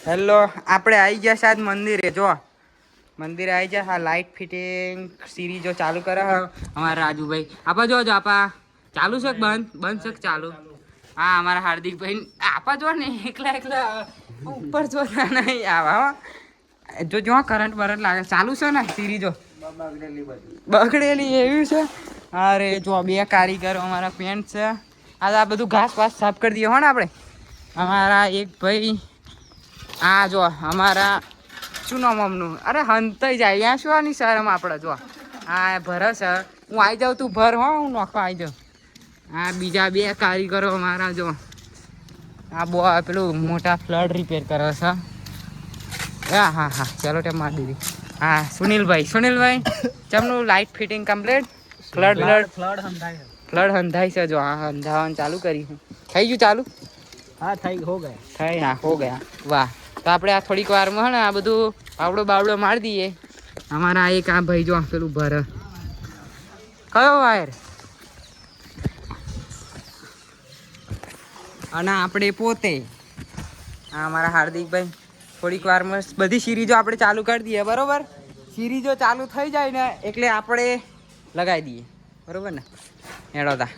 Hello, આપણે આવી ગયા છે આજ મંદિરે. જો મંદિરે આવી ગયા. હા, લાઇટ ફિટિંગ સિરીજો ચાલુ કરે અમારા રાજુભાઈ. આપા જો આપા ચાલુ છે બંધ છે ચાલુ. હા, અમારા હાર્દિકભાઈ આપા જો ને એકલા ઉપર જો નહીં આવા. જો કરંટ બરંટ લાગે ચાલુ છે ને સિરીજો બગડેલી એવી છે. અરે જો બે કારીગરો અમારા પેન્ટ છે. આ બધું ઘાસ વાસ સાફ કરી દઈએ હો ને આપણે. અમારા એક ભાઈ આ જો અમારા શું નામ અમનું અરે હંતાઈ જાય અહીંયા શું આની શરમ આપણે જો હા ભરસ હું આવી જાઉં તું ભર હો હું નોખવા આવી જાઉં. હા બીજા બે કારીગરો અમારા જો આ બહુ પેલું મોટા ફ્લડ રિપેર કરે છે. હા ચાલો ટેપ મારી દીધી. હા સુનિલભાઈ ચમનું લાઇટ ફિટિંગ કમ્પ્લીટ. ફ્લડ હંધાઈ છે જો હા હંધાવાનું ચાલુ કરી થઈ ગયું ચાલુ. હા હો ગયા વાહ. તો આપણે આ થોડીક વારમાં હે ને આ બધું બાવડો મારી દઈએ. અમારા એક આ ભાઈ જો પેલું ભર કયો વાયર અને આપણે પોતે આ અમારા હાર્દિકભાઈ થોડીક વારમાં બધી સિરીજો આપણે ચાલુ કરી દઈએ. બરોબર, સિરીજો ચાલુ થઈ જાય ને એટલે આપણે લગાવી દઈએ. બરોબર ને હેડો તા